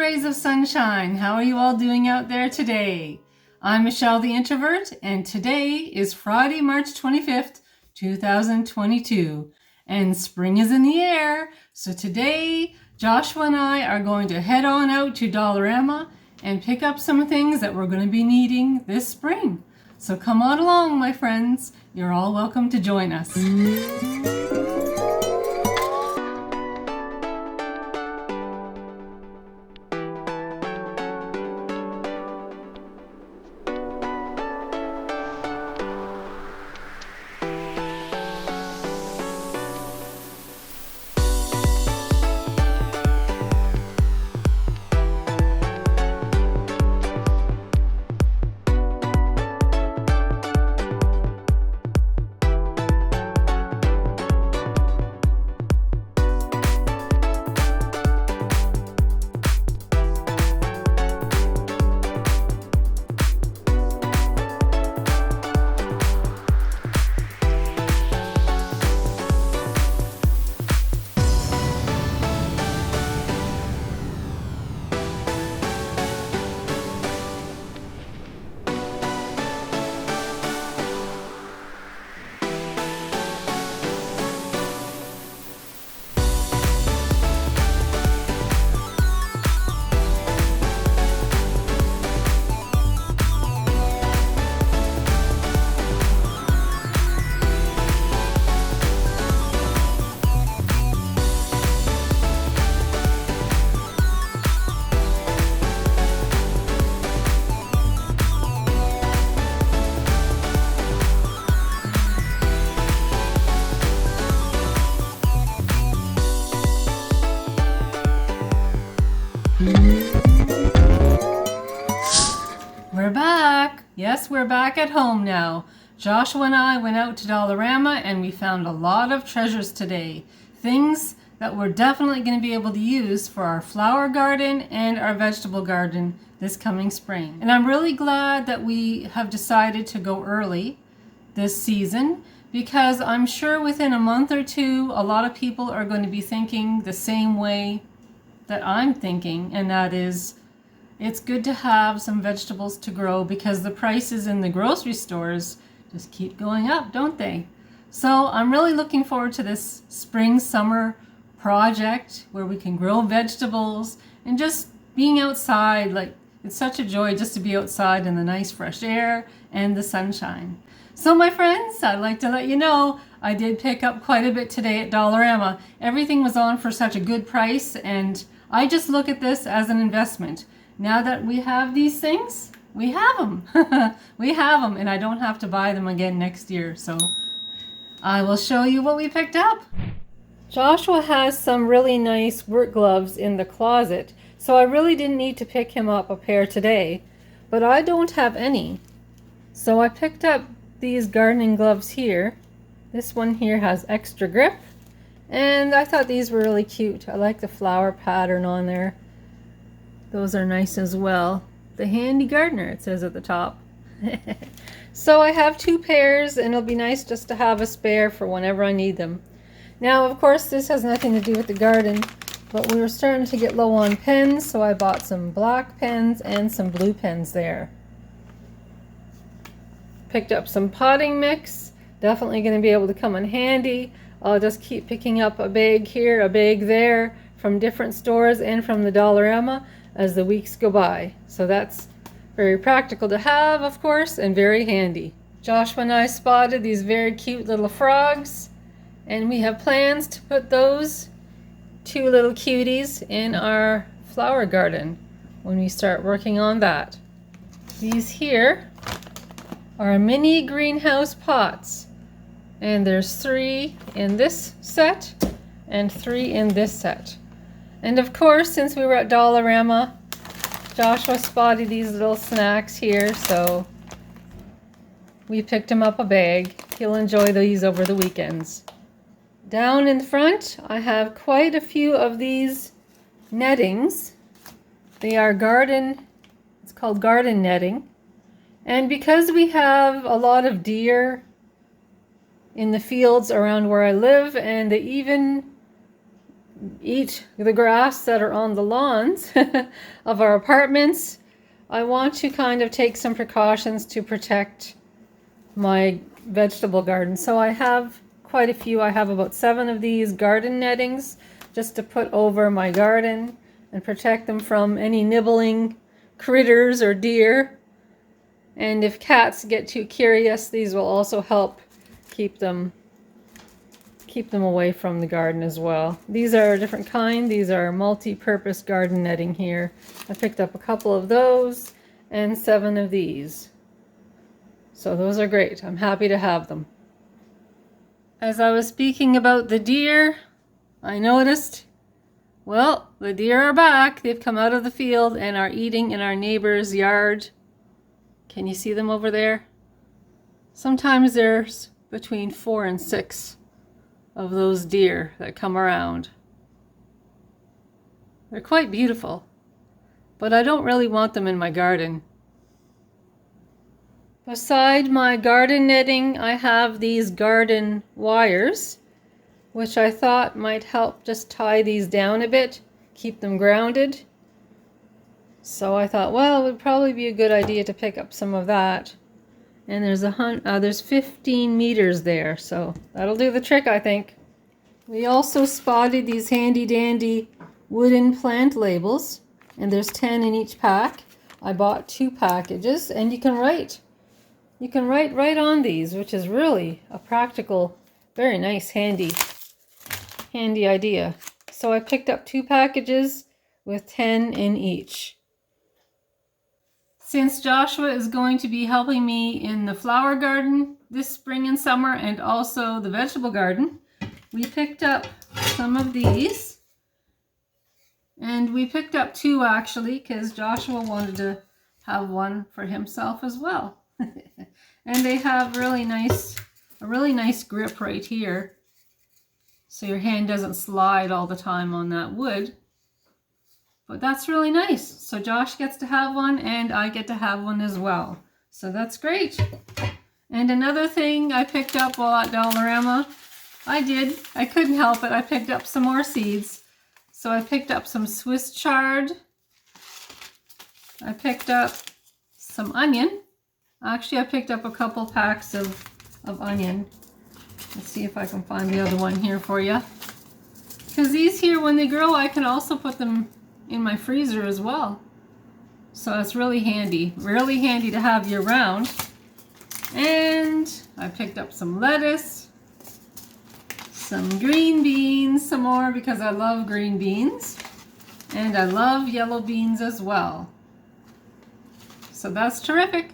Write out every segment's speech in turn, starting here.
rays of sunshine. How are you all doing out there today? I'm Michelle the Introvert, and today is Friday, March 25th, 2022, and spring is in the air. So today, Joshua and I are going to head on out to Dollarama and pick up some things that we're going to be needing this spring. So come on along, my friends. You're all welcome to join us. We're back. Yes, we're back at home now. Joshua and I went out to Dollarama and we found a lot of treasures today. Things that we're definitely going to be able to use for our flower garden and our vegetable garden this coming spring. And I'm really glad that we have decided to go early this season, because I'm sure within a month or two, a lot of people are going to be thinking the same way that I'm thinking, and that is, it's good to have some vegetables to grow because the prices in the grocery stores just keep going up, don't they? So I'm really looking forward to this spring-summer project where we can grow vegetables and just being outside. Like, it's such a joy just to be outside in the nice fresh air and the sunshine. So my friends, I'd like to let you know I did pick up quite a bit today at Dollarama. Everything was on for such a good price, and I just look at this as an investment. Now that we have these things, we have them. We have them, and I don't have to buy them again next year. So I will show you what we picked up. Joshua has some really nice work gloves in the closet, so I really didn't need to pick him up a pair today, but I don't have any. So I picked up these gardening gloves here. This one here has extra grip, and I thought these were really cute. I like the flower pattern on there. Those are nice as well. The Handy Gardener, it says at the top. So I have two pairs, and it'll be nice just to have a spare for whenever I need them. Now, of course, this has nothing to do with the garden, but we were starting to get low on pens, so I bought some black pens and some blue pens there. Picked up some potting mix. Definitely going to be able to come in handy. I'll just keep picking up a bag here, a bag there, from different stores and from the Dollarama as the weeks go by. So that's very practical to have, of course, and very handy. Joshua and I spotted these very cute little frogs, and we have plans to put those two little cuties in our flower garden when we start working on that. These here are mini greenhouse pots, and there's 3 in this set and 3 in this set. And of course, since we were at Dollarama, Joshua spotted these little snacks here, so we picked him up a bag. He'll enjoy these over the weekends. Down in front, I have quite a few of these nettings. They are it's called garden netting. And because we have a lot of deer in the fields around where I live, and they even eat the grass that are on the lawns of our apartments, I want to kind of take some precautions to protect my vegetable garden. So I have quite a few. I have about 7 of these garden nettings just to put over my garden and protect them from any nibbling critters or deer. And if cats get too curious, these will also help keep them away from the garden as well. These are a different kind. These are multi-purpose garden netting here. I picked up a couple of those and 7 of these. So those are great. I'm happy to have them. As I was speaking about the deer, I noticed, well, the deer are back. They've come out of the field and are eating in our neighbor's yard. Can you see them over there? Sometimes there's between 4 and 6 of those deer that come around. They're quite beautiful, but I don't really want them in my garden. Beside my garden netting, I have these garden wires, which I thought might help just tie these down a bit, keep them grounded. So I thought, well, it would probably be a good idea to pick up some of that. And there's 15 meters there, so that'll do the trick, I think. We also spotted these handy dandy wooden plant labels, and there's 10 in each pack. I bought 2 packages, and you can write right on these, which is really a practical, very nice, handy idea. So I picked up 2 packages with 10 in each. Since Joshua is going to be helping me in the flower garden this spring and summer, and also the vegetable garden, we picked up some of these. And we picked up 2 actually, because Joshua wanted to have one for himself as well. And they have a really nice grip right here, so your hand doesn't slide all the time on that wood. But that's really nice. So Josh gets to have one and I get to have one as well. So that's great. And another thing I picked up while at Dollarama, I couldn't help it, I picked up some more seeds. So I picked up some Swiss chard. I picked up some onion. Actually, I picked up a couple packs of onion. Let's see if I can find the other one here for you. Because these here, when they grow, I can also put them in my freezer as well. So it's really handy to have year round. And I picked up some lettuce, some green beans, some more because I love green beans. And I love yellow beans as well. So that's terrific.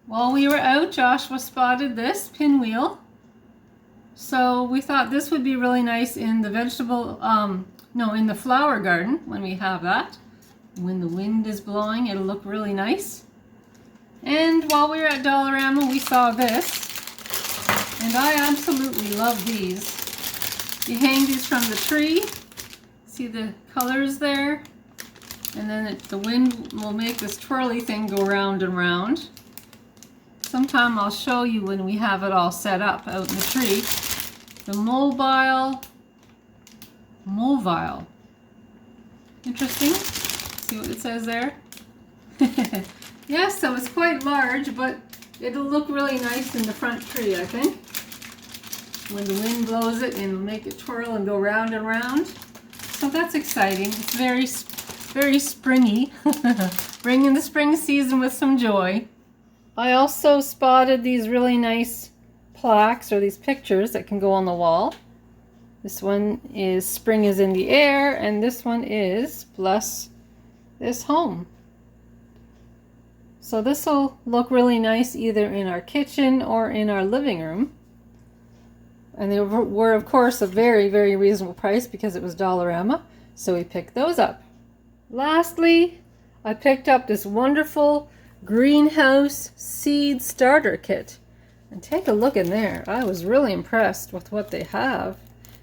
While we were out, Joshua spotted this pinwheel. So we thought this would be really nice in the in the flower garden when we have that. When the wind is blowing, it'll look really nice. And while we were at Dollarama, we saw this. And I absolutely love these. You hang these from the tree. See the colors there? And then the wind will make this twirly thing go round and round. Sometime I'll show you when we have it all set up out in the tree. The mobile. Interesting. See what it says there? Yes, so it's quite large, but it'll look really nice in the front tree, I think. When the wind blows it, and it'll make it twirl and go round and round. So that's exciting. It's very springy. Bringing the spring season with some joy. I also spotted these really nice plaques, or these pictures that can go on the wall. This one is Spring is in the Air, and this one is Bless This Home. So this will look really nice either in our kitchen or in our living room. And they were of course a very, very reasonable price because it was Dollarama, so we picked those up. Lastly, I picked up this wonderful greenhouse seed starter kit, and take a look in there. I was really impressed with what they have.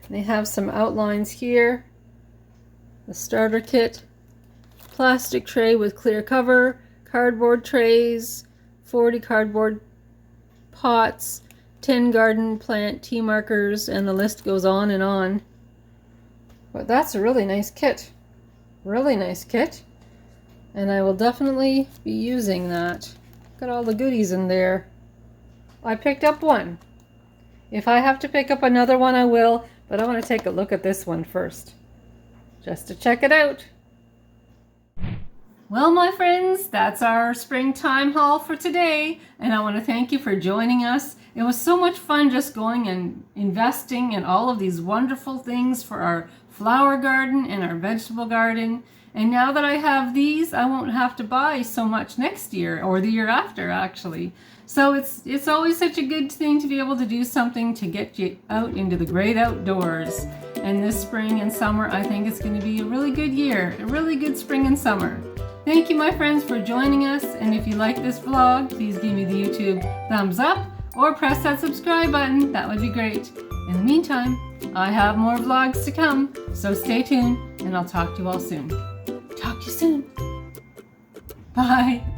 They have some outlines here, the starter kit, plastic tray with clear cover, cardboard trays, 40 cardboard pots, 10 garden plant tea markers, and the list goes on and on. But that's a really nice kit. Really nice kit. And I will definitely be using that. Got all the goodies in there. I picked up one. If I have to pick up another one, I will. But I want to take a look at this one first, just to check it out. Well, my friends, that's our springtime haul for today, and I want to thank you for joining us. It was so much fun just going and investing in all of these wonderful things for our flower garden and our vegetable garden. And now that I have these, I won't have to buy so much next year, or the year after, actually. So it's always such a good thing to be able to do something to get you out into the great outdoors. And this spring and summer, I think it's going to be a really good year, a really good spring and summer. Thank you, my friends, for joining us. And if you like this vlog, please give me the YouTube thumbs up or press that subscribe button. That would be great. In the meantime, I have more vlogs to come, so stay tuned, and I'll talk to you all soon. Talk to you soon. Bye.